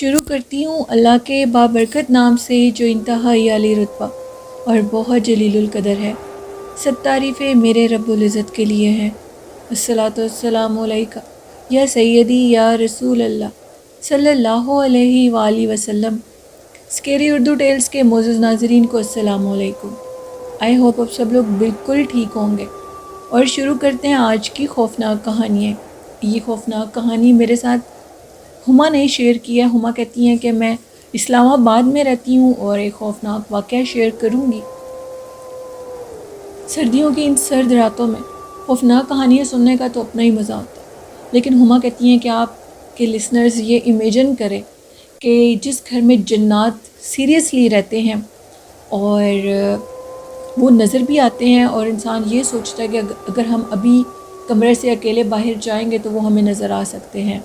شروع کرتی ہوں اللہ کے بابرکت نام سے جو انتہائی عالی رتبہ اور بہت جلیل القدر ہے۔ سب تعریفیں میرے رب العزت کے لیے ہیں۔ الصلاۃ والسلام علیکہ یا سیدی یا رسول اللہ صلی اللہ علیہ وآلہ وسلم۔ اسکیری اردو ٹیلز کے معزز ناظرین کو السلام علیکم۔ آئی ہوپ اب سب لوگ بالکل ٹھیک ہوں گے، اور شروع کرتے ہیں آج کی خوفناک کہانی۔ یہ خوفناک کہانی میرے ساتھ ہما نے شیئر کی ہے۔ ہما کہتی ہیں کہ میں اسلام آباد میں رہتی ہوں اور ایک خوفناک واقعہ شیئر کروں گی۔ سردیوں کی ان سرد راتوں میں خوفناک کہانیاں سننے کا تو اپنا ہی مزہ ہوتا ہے، لیکن ہما کہتی ہیں کہ آپ کے لسنرز یہ امیجن کریں کہ جس گھر میں جنات سیریسلی رہتے ہیں اور وہ نظر بھی آتے ہیں، اور انسان یہ سوچتا ہے کہ اگر ہم ابھی کمرے سے اکیلے باہر جائیں گے تو وہ ہمیں نظر آ سکتے ہیں۔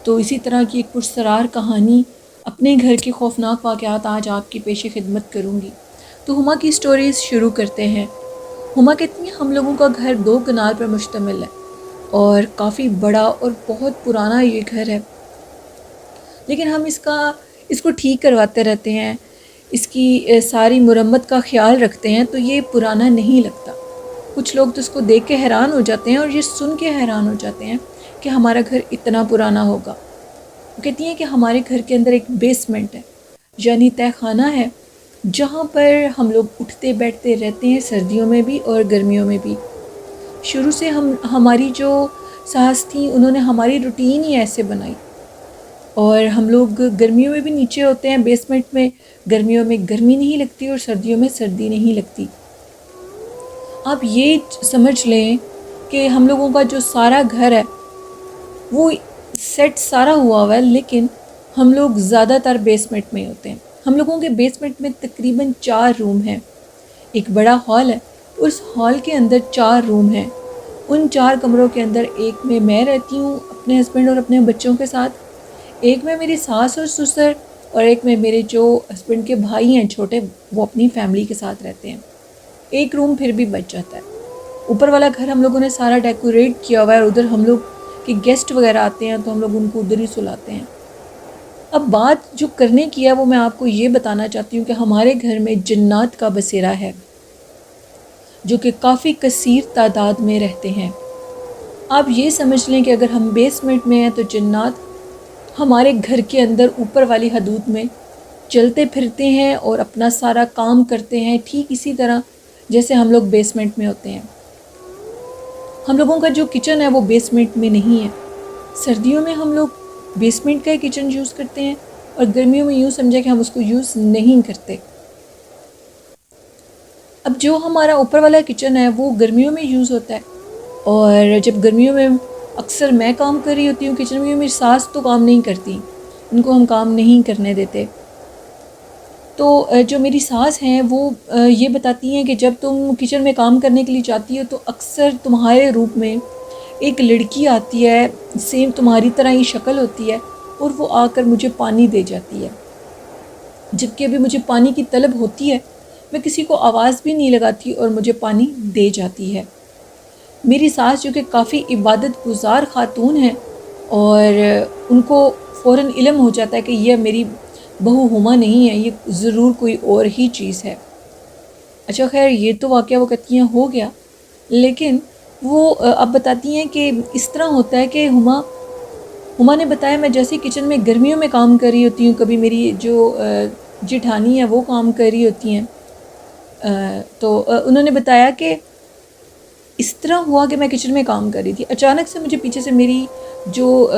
تو اسی طرح کی ایک پرسرار کہانی اپنے گھر کے خوفناک واقعات آج آپ کی پیش خدمت کروں گی۔ تو ہما کی سٹوریز شروع کرتے ہیں۔ ہما کہتی ہیں ہم لوگوں کا گھر 2 کنال پر مشتمل ہے اور کافی بڑا اور بہت پرانا یہ گھر ہے، لیکن ہم اس کو ٹھیک کرواتے رہتے ہیں، اس کی ساری مرمت کا خیال رکھتے ہیں، تو یہ پرانا نہیں لگتا۔ کچھ لوگ تو اس کو دیکھ کے حیران ہو جاتے ہیں اور یہ سن کے حیران ہو جاتے ہیں کہ ہمارا گھر اتنا پرانا ہوگا۔ وہ کہتی ہیں کہ ہمارے گھر کے اندر ایک بیسمنٹ ہے، یعنی تہہ خانہ ہے، جہاں پر ہم لوگ اٹھتے بیٹھتے رہتے ہیں، سردیوں میں بھی اور گرمیوں میں بھی۔ شروع سے ہماری جو ساس تھیں انہوں نے ہماری روٹین ہی ایسے بنائی، اور ہم لوگ گرمیوں میں بھی نیچے ہوتے ہیں بیسمنٹ میں، گرمیوں میں گرمی نہیں لگتی اور سردیوں میں سردی نہیں لگتی۔ آپ یہ سمجھ لیں کہ ہم لوگوں کا جو سارا گھر ہے وہ سیٹ سارا ہوا ہے، لیکن ہم لوگ زیادہ تر بیسمنٹ میں ہوتے ہیں۔ ہم لوگوں کے بیسمنٹ میں تقریباً 4 روم ہیں۔ ایک بڑا ہال ہے، اس ہال کے اندر 4 روم ہیں۔ ان 4 کمروں کے اندر ایک میں رہتی ہوں اپنے ہسبینڈ اور اپنے بچوں کے ساتھ، ایک میں میری ساس اور سسر، اور ایک میں میرے جو ہسبینڈ کے بھائی ہیں چھوٹے، وہ اپنی فیملی کے ساتھ رہتے ہیں۔ ایک روم پھر بھی بچ جاتا ہے۔ اوپر والا گھر ہم لوگوں نے سارا ڈیکوریٹ کیا ہوا ہے، اور ادھر ہم لوگ کہ گیسٹ وغیرہ آتے ہیں تو ہم لوگ ان کو ادھر ہی سلاتے ہیں۔ اب بات جو کرنے کی ہے وہ میں آپ کو یہ بتانا چاہتی ہوں کہ ہمارے گھر میں جنات کا بسیرا ہے، جو کہ کافی کثیر تعداد میں رہتے ہیں۔ آپ یہ سمجھ لیں کہ اگر ہم بیسمنٹ میں ہیں تو جنات ہمارے گھر کے اندر اوپر والی حدود میں چلتے پھرتے ہیں اور اپنا سارا کام کرتے ہیں، ٹھیک اسی طرح جیسے ہم لوگ بیسمنٹ میں ہوتے ہیں۔ ہم لوگوں کا جو کچن ہے وہ بیسمنٹ میں نہیں ہے۔ سردیوں میں ہم لوگ بیسمنٹ کا ہی کچن یوز کرتے ہیں، اور گرمیوں میں یوں سمجھے کہ ہم اس کو یوز نہیں کرتے۔ اب جو ہمارا اوپر والا کچن ہے وہ گرمیوں میں یوز ہوتا ہے، اور جب گرمیوں میں اکثر میں کام کر رہی ہوتی ہوں کچن میں، میری ساس تو کام نہیں کرتی، ان کو ہم کام نہیں کرنے دیتے۔ تو جو میری ساس ہیں وہ یہ بتاتی ہیں کہ جب تم کچن میں کام کرنے کے لیے جاتی ہو تو اکثر تمہارے روپ میں ایک لڑکی آتی ہے، سیم تمہاری طرح ہی شکل ہوتی ہے، اور وہ آ کر مجھے پانی دے جاتی ہے۔ جب کہ ابھی مجھے پانی کی طلب ہوتی ہے، میں کسی کو آواز بھی نہیں لگاتی اور مجھے پانی دے جاتی ہے۔ میری ساس جو کہ کافی عبادت گزار خاتون ہیں، اور ان کو فوراً علم ہو جاتا ہے کہ یہ میری بہو ہما نہیں ہے، یہ ضرور کوئی اور ہی چیز ہے۔ اچھا خیر، یہ تو واقعہ وہ کہتی ہیں ہو گیا، لیکن وہ اب بتاتی ہیں کہ اس طرح ہوتا ہے کہ ہما نے بتایا میں جیسے کچن میں گرمیوں میں کام کر رہی ہوتی ہوں، کبھی میری جو جٹھانی ہے وہ کام کر رہی ہوتی ہیں، تو انہوں نے بتایا کہ اس طرح ہوا کہ میں کچن میں کام کر رہی تھی، اچانک سے مجھے پیچھے سے میری جو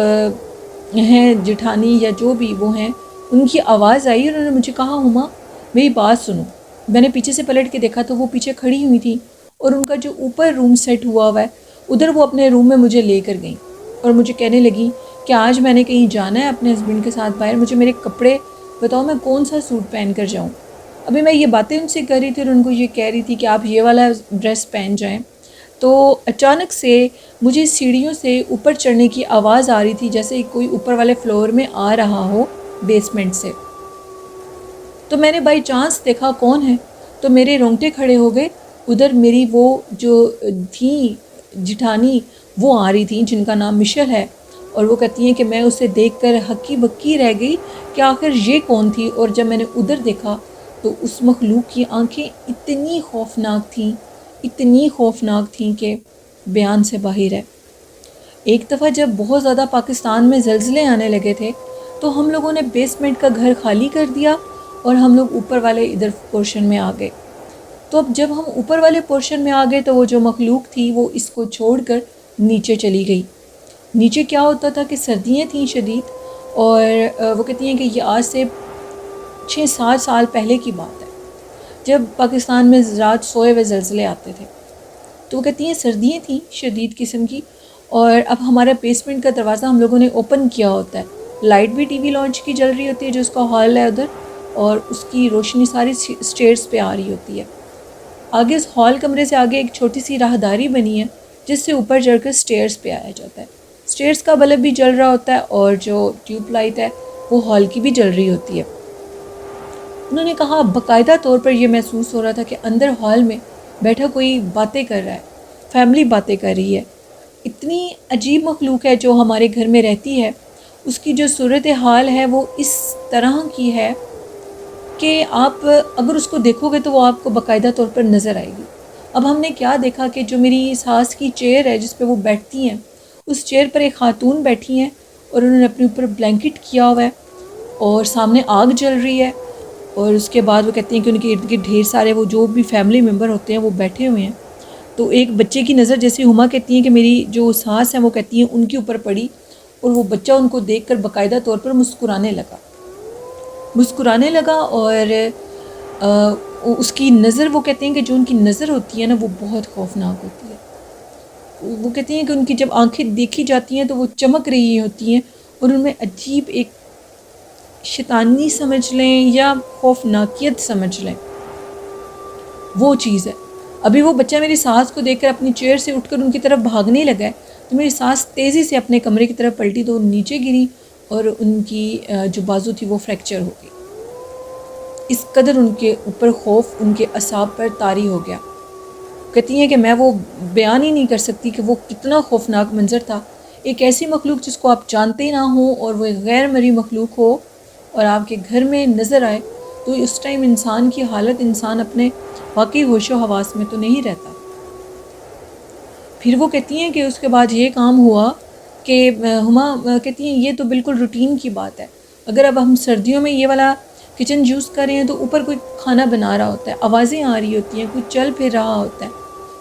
ہیں جٹھانی یا جو بھی وہ ہیں، ان کی آواز آئی، اور انہوں نے مجھے کہا ہما میری بات سنو۔ میں نے پیچھے سے پلٹ کے دیکھا تو وہ پیچھے کھڑی ہوئی تھی، اور ان کا جو اوپر روم سیٹ ہوا ہے ادھر وہ اپنے روم میں مجھے لے کر گئیں، اور مجھے کہنے لگی کہ آج میں نے کہیں جانا ہے اپنے ہسبینڈ کے ساتھ باہر، مجھے میرے کپڑے بتاؤ، میں کون سا سوٹ پہن کر جاؤں۔ ابھی میں یہ باتیں ان سے کر رہی تھی اور ان کو یہ کہہ رہی تھی کہ آپ یہ والا ڈریس پہن جائیں، تو اچانک سے مجھے سیڑھیوں سے اوپر چڑھنے کی آواز آ رہی تھی، جیسے کوئی اوپر والے فلور میں آ رہا ہو بیسمنٹ سے۔ تو میں نے بائی چانس دیکھا کون ہے، تو میرے رونگٹے کھڑے ہو گئے۔ ادھر میری وہ جو تھیں جٹھانی وہ آ رہی تھیں، جن کا نام مشل ہے، اور وہ کہتی ہیں کہ میں اسے دیکھ کر ہکی بکی رہ گئی کہ آخر یہ کون تھی، اور جب میں نے ادھر دیکھا تو اس مخلوق کی آنکھیں اتنی خوفناک تھیں کہ بیان سے باہر ہے۔ ایک دفعہ جب بہت زیادہ پاکستان میں زلزلے آنے لگے تھے تو ہم لوگوں نے بیسمنٹ کا گھر خالی کر دیا اور ہم لوگ اوپر والے ادھر پورشن میں آ گئے۔ تو اب جب ہم اوپر والے پورشن میں آ گئے تو وہ جو مخلوق تھی وہ اس کو چھوڑ کر نیچے چلی گئی۔ نیچے کیا ہوتا تھا کہ سردیاں تھیں شدید، اور وہ کہتی ہیں کہ یہ آج سے 6-7 سال پہلے کی بات ہے جب پاکستان میں رات سوئے ہوئے زلزلے آتے تھے۔ تو وہ کہتی ہیں سردیاں تھیں شدید قسم کی، اور اب ہمارا بیسمنٹ کا دروازہ ہم لوگوں نے اوپن کیا ہوتا ہے، لائٹ بھی ٹی وی لانچ کی جل رہی ہوتی ہے جو اس کا ہال ہے ادھر، اور اس کی روشنی ساری سٹیئرز پہ آ رہی ہوتی ہے۔ آگے اس ہال کمرے سے آگے ایک چھوٹی سی راہداری بنی ہے جس سے اوپر چڑھ کر سٹیئرز پہ آیا جاتا ہے۔ سٹیئرز کا بلب بھی جل رہا ہوتا ہے اور جو ٹیوب لائٹ ہے وہ ہال کی بھی جل رہی ہوتی ہے۔ انہوں نے کہا باقاعدہ طور پر یہ محسوس ہو رہا تھا کہ اندر ہال میں بیٹھا کوئی باتیں کر رہا ہے، فیملی باتیں کر رہی ہے۔ اتنی عجیب مخلوق ہے جو ہمارے گھر میں رہتی ہے، اس کی جو صورت حال ہے وہ اس طرح کی ہے کہ آپ اگر اس کو دیکھو گے تو وہ آپ کو باقاعدہ طور پر نظر آئے گی۔ اب ہم نے کیا دیکھا کہ جو میری ساس کی چیئر ہے جس پہ وہ بیٹھتی ہیں، اس چیئر پر ایک خاتون بیٹھی ہیں اور انہوں نے اپنے اوپر بلینکٹ کیا ہوا ہے اور سامنے آگ جل رہی ہے، اور اس کے بعد وہ کہتی ہیں کہ ان کے ارد گرد ڈھیر سارے وہ جو بھی فیملی ممبر ہوتے ہیں وہ بیٹھے ہوئے ہیں۔ تو ایک بچے کی نظر جیسے ہما کہتی ہیں کہ میری جو ساس ہیں وہ کہتی ہیں ان کے اوپر پڑی، اور وہ بچہ ان کو دیکھ کر باقاعدہ طور پر مسکرانے لگا اور اس کی نظر، وہ کہتے ہیں کہ جو ان کی نظر ہوتی ہے نا وہ بہت خوفناک ہوتی ہے۔ وہ کہتی ہیں کہ ان کی جب آنکھیں دیکھی جاتی ہیں تو وہ چمک رہی ہوتی ہیں اور ان میں عجیب ایک شیطانی سمجھ لیں یا خوفناکیت سمجھ لیں، وہ چیز ہے۔ ابھی وہ بچہ میری ساس کو دیکھ کر اپنی چیئر سے اٹھ کر ان کی طرف بھاگنے لگا ہے تو میری ساس تیزی سے اپنے کمرے کی طرف پلٹی تو نیچے گری اور ان کی جو بازو تھی وہ فریکچر ہو گئی۔ اس قدر ان کے اوپر خوف ان کے اعصاب پر طاری ہو گیا۔ کہتی ہیں کہ میں وہ بیان ہی نہیں کر سکتی کہ وہ کتنا خوفناک منظر تھا۔ ایک ایسی مخلوق جس کو آپ جانتے نہ ہوں اور وہ غیر مرئی مخلوق ہو اور آپ کے گھر میں نظر آئے تو اس ٹائم انسان کی حالت، انسان اپنے واقعی ہوش و حواس میں تو نہیں رہتا۔ پھر وہ کہتی ہیں کہ اس کے بعد یہ کام ہوا کہ ہما کہتی ہیں یہ تو بالکل روٹین کی بات ہے، اگر اب ہم سردیوں میں یہ والا کچن یوز کر رہے ہیں تو اوپر کوئی کھانا بنا رہا ہوتا ہے، آوازیں آ رہی ہوتی ہیں، کوئی چل پھر رہا ہوتا ہے،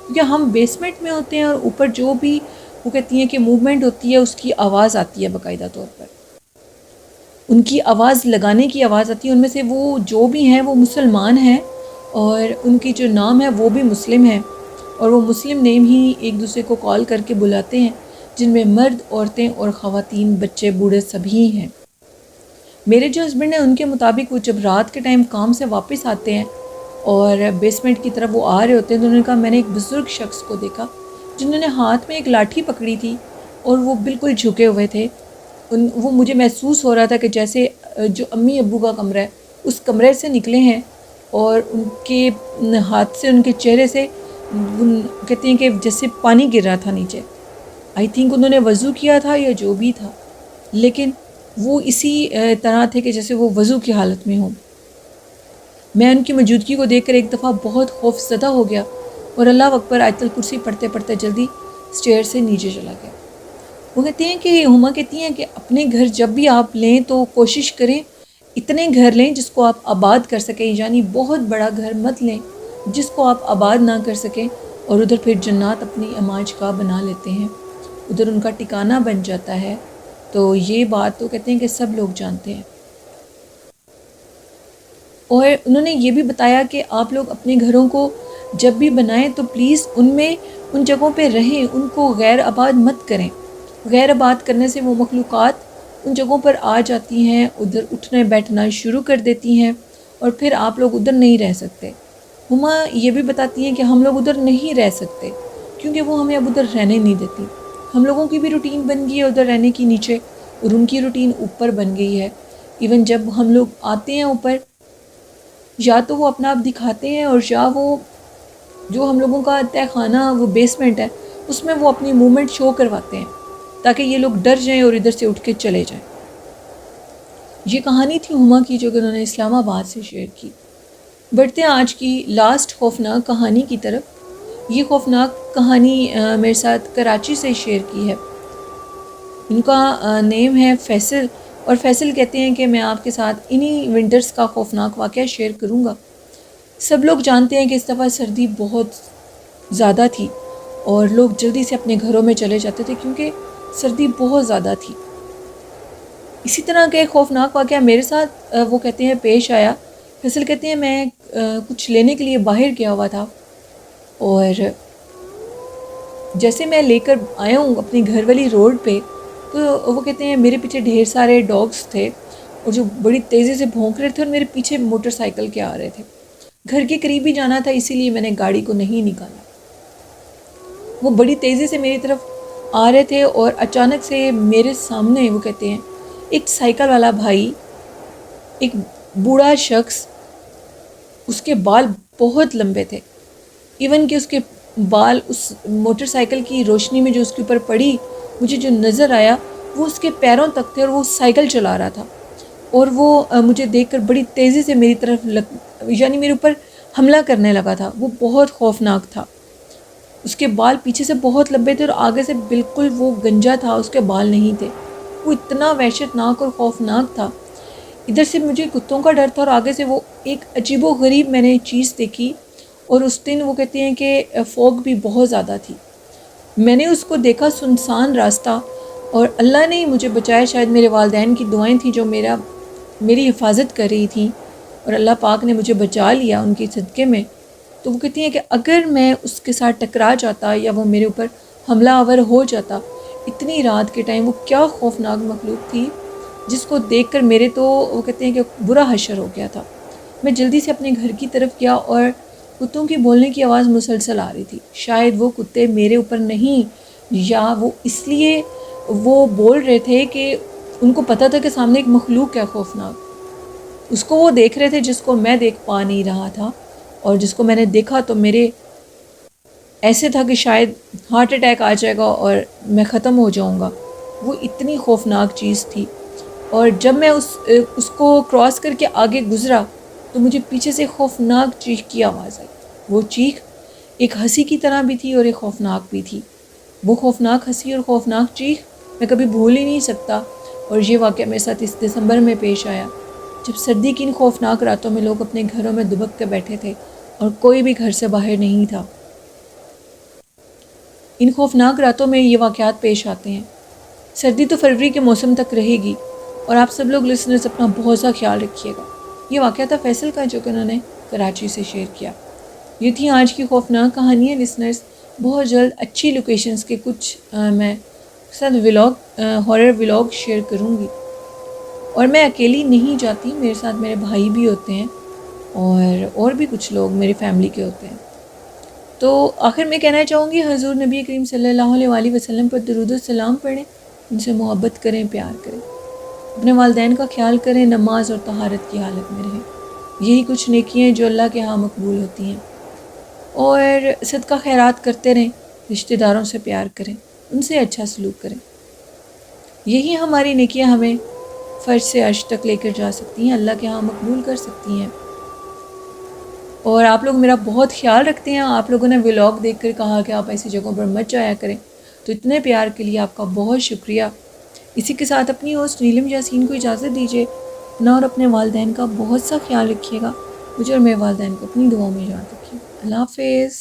کیونکہ ہم بیسمنٹ میں ہوتے ہیں اور اوپر جو بھی وہ کہتی ہیں کہ موومنٹ ہوتی ہے اس کی آواز آتی ہے باقاعدہ طور پر، ان کی آواز لگانے کی آواز آتی ہے۔ ان میں سے وہ جو بھی ہیں وہ مسلمان ہیں اور ان کی جو نام ہے وہ بھی مسلم ہے، اور وہ مسلم نیم ہی ایک دوسرے کو کال کر کے بلاتے ہیں، جن میں مرد، عورتیں اور خواتین، بچے، بوڑھے سبھی ہیں۔ میرے جو ہسبینڈ ہیں ان کے مطابق وہ جب رات کے ٹائم کام سے واپس آتے ہیں اور بیسمنٹ کی طرف وہ آ رہے ہوتے ہیں تو انہوں نے کہا میں نے ایک بزرگ شخص کو دیکھا جنہوں نے ہاتھ میں ایک لاٹھی پکڑی تھی اور وہ بالکل جھکے ہوئے تھے۔ وہ مجھے محسوس ہو رہا تھا کہ جیسے جو امی ابو کا کمرہ ہے اس کمرے سے نکلے ہیں، اور ان کے ہاتھ سے، ان کے چہرے سے کہتے ہیں کہ جیسے پانی گر رہا تھا نیچے۔ آئی تھنک انہوں نے وضو کیا تھا یا جو بھی تھا، لیکن وہ اسی طرح تھے کہ جیسے وہ وضو کی حالت میں ہوں۔ میں ان کی موجودگی کو دیکھ کر ایک دفعہ بہت خوف زدہ ہو گیا اور اللہ اکبر آیت الکرسی پڑھتے پڑھتے جلدی اسٹیئر سے نیچے چلا گیا۔ وہ کہتی ہیں کہ ہما کہتی ہیں کہ اپنے گھر جب بھی آپ لیں تو کوشش کریں اتنے گھر لیں جس کو آپ آباد کر سکیں، یعنی بہت بڑا گھر مت لیں جس کو آپ آباد نہ کر سکیں اور ادھر پھر جنات اپنی اماج کا بنا لیتے ہیں، ادھر ان کا ٹھکانہ بن جاتا ہے۔ تو یہ بات تو کہتے ہیں کہ سب لوگ جانتے ہیں۔ اور انہوں نے یہ بھی بتایا کہ آپ لوگ اپنے گھروں کو جب بھی بنائیں تو پلیز ان جگہوں پہ رہیں، ان کو غیر آباد مت کریں۔ غیر آباد کرنے سے وہ مخلوقات ان جگہوں پر آ جاتی ہیں، ادھر اٹھنے بیٹھنا شروع کر دیتی ہیں اور پھر آپ لوگ ادھر نہیں رہ سکتے۔ ہما یہ بھی بتاتی ہیں کہ ہم لوگ ادھر نہیں رہ سکتے کیونکہ وہ ہمیں اب ادھر رہنے نہیں دیتی۔ ہم لوگوں کی بھی روٹین بن گئی ہے ادھر رہنے کی نیچے، اور ان کی روٹین اوپر بن گئی ہے۔ ایون جب ہم لوگ آتے ہیں اوپر، یا تو وہ اپنا آپ دکھاتے ہیں اور یا وہ جو ہم لوگوں کا تہ خانہ وہ بیسمنٹ ہے اس میں وہ اپنی موومنٹ شو کرواتے ہیں۔ تاکہ یہ لوگ ڈر جائیں اور ادھر سے اٹھ کے چلے جائیں۔ یہ کہانی تھی ہما کی جو کہ انہوں نے اسلام آباد سے شیئر کی۔ بڑھتے ہیں آج کی لاسٹ خوفناک کہانی کی طرف۔ یہ خوفناک کہانی میرے ساتھ کراچی سے شیئر کی ہے۔ ان کا نیم ہے فیصل، اور فیصل کہتے ہیں کہ میں آپ کے ساتھ انہی ونٹرز کا خوفناک واقعہ شیئر کروں گا۔ سب لوگ جانتے ہیں کہ اس دفعہ سردی بہت زیادہ تھی اور لوگ جلدی سے اپنے گھروں میں چلے جاتے تھے کیونکہ سردی بہت زیادہ تھی۔ اسی طرح کا ایک خوفناک واقعہ میرے ساتھ وہ کہتے ہیں پیش آیا۔ فیصل کہتے ہیں میں کچھ لینے کے لیے باہر گیا ہوا تھا، اور جیسے میں لے کر آیا ہوں اپنی گھر والی روڈ پہ، تو وہ کہتے ہیں میرے پیچھے ڈھیر سارے ڈاگس تھے اور جو بڑی تیزی سے بھونک رہے تھے، اور میرے پیچھے موٹر سائیکل کے آ رہے تھے۔ گھر کے قریب ہی جانا تھا، اسی لیے میں نے گاڑی کو نہیں نکالا۔ وہ بڑی تیزی سے میری طرف آ رہے تھے اور اچانک سے میرے سامنے وہ کہتے ہیں ایک سائیکل والا بھائی، ایک بوڑھا شخص، اس کے بال بہت لمبے تھے، ایون کہ اس کے بال اس موٹر سائیکل کی روشنی میں جو اس کے اوپر پڑی، مجھے جو نظر آیا وہ اس کے پیروں تک تھے، اور وہ سائیکل چلا رہا تھا، اور وہ مجھے دیکھ کر بڑی تیزی سے میری طرف یعنی میرے اوپر حملہ کرنے لگا تھا۔ وہ بہت خوفناک تھا۔ اس کے بال پیچھے سے بہت لمبے تھے اور آگے سے بالکل وہ گنجا تھا، اس کے بال نہیں تھے۔ وہ اتنا وحشتناک اور خوفناک تھا۔ ادھر سے مجھے کتوں کا ڈر تھا اور آگے سے وہ ایک عجیب و غریب میں نے چیز دیکھی، اور اس دن وہ کہتے ہیں کہ فوگ بھی بہت زیادہ تھی۔ میں نے اس کو دیکھا، سنسان راستہ، اور اللہ نے مجھے بچایا، شاید میرے والدین کی دعائیں تھیں جو میری حفاظت کر رہی تھیں، اور اللہ پاک نے مجھے بچا لیا ان کی صدقے میں۔ تو وہ کہتی ہیں کہ اگر میں اس کے ساتھ ٹکرا جاتا یا وہ میرے اوپر حملہ آور ہو جاتا، اتنی رات کے ٹائم، وہ کیا خوفناک مخلوق تھی جس کو دیکھ کر میرے تو وہ کہتے ہیں کہ برا حشر ہو گیا تھا۔ میں جلدی سے اپنے گھر کی طرف گیا اور کتوں کی بولنے کی آواز مسلسل آ رہی تھی۔ شاید وہ کتے میرے اوپر نہیں، یا وہ اس لیے وہ بول رہے تھے کہ ان کو پتہ تھا کہ سامنے ایک مخلوق ہے خوفناک۔ اس کو وہ دیکھ رہے تھے جس کو میں دیکھ پا نہیں رہا تھا، اور جس کو میں نے دیکھا تو میرے ایسے تھا کہ شاید ہارٹ اٹیک آ جائے گا اور میں ختم ہو جاؤں گا۔ وہ اتنی خوفناک چیز تھی، اور جب میں اس کو کراس کر کے آگے گزرا تو مجھے پیچھے سے خوفناک چیخ کی آواز آئی۔ وہ چیخ ایک ہنسی کی طرح بھی تھی اور ایک خوفناک بھی تھی۔ وہ خوفناک ہنسی اور خوفناک چیخ میں کبھی بھول ہی نہیں سکتا، اور یہ واقعہ میرے ساتھ اس دسمبر میں پیش آیا، جب سردی کی ان خوفناک راتوں میں لوگ اپنے گھروں میں دبک کے بیٹھے تھے اور کوئی بھی گھر سے باہر نہیں تھا۔ ان خوفناک راتوں میں یہ واقعات پیش آتے ہیں۔ سردی تو فروری کے موسم تک رہے گی، اور آپ سب لوگ لسنرز اپنا بہت سا خیال رکھیے گا۔ یہ واقعہ تھا فیصل کا جو کہ انہوں نے کراچی سے شیئر کیا۔ یہ تھی آج کی خوفناک کہانیاں لسنرز۔ بہت جلد اچھی لوکیشنز کے کچھ میں ساتھ ہارر ولاگ شیئر کروں گی، اور میں اکیلی نہیں جاتی، میرے ساتھ میرے بھائی بھی ہوتے ہیں اور بھی کچھ لوگ میری فیملی کے ہوتے ہیں۔ تو آخر میں کہنا چاہوں گی، حضور نبی کریم صلی اللہ علیہ وآلہ وسلم پر درود و سلام پڑھیں، ان سے محبت کریں، پیار کریں، اپنے والدین کا خیال کریں، نماز اور طہارت کی حالت میں رہیں۔ یہی کچھ نیکیاں جو اللہ کے ہاں مقبول ہوتی ہیں۔ اور صدقہ خیرات کرتے رہیں، رشتہ داروں سے پیار کریں، ان سے اچھا سلوک کریں۔ یہی ہماری نیکیاں ہمیں فرش سے عرش تک لے کر جا سکتی ہیں، اللہ کے ہاں مقبول کر سکتی ہیں۔ اور آپ لوگ میرا بہت خیال رکھتے ہیں، آپ لوگوں نے ولاگ دیکھ کر کہا کہ آپ ایسی جگہوں پر مت جایا کریں، تو اتنے پیار کے لیے آپ کا بہت شکریہ۔ اسی کے ساتھ اپنی ہوسٹ نیلم یاسین کو اجازت دیجیے۔ اپنا اور اپنے والدین کا بہت سا خیال رکھیے گا، مجھے اور میرے والدین کو اپنی دعاؤں میں یاد رکھیے۔ اللہ حافظ۔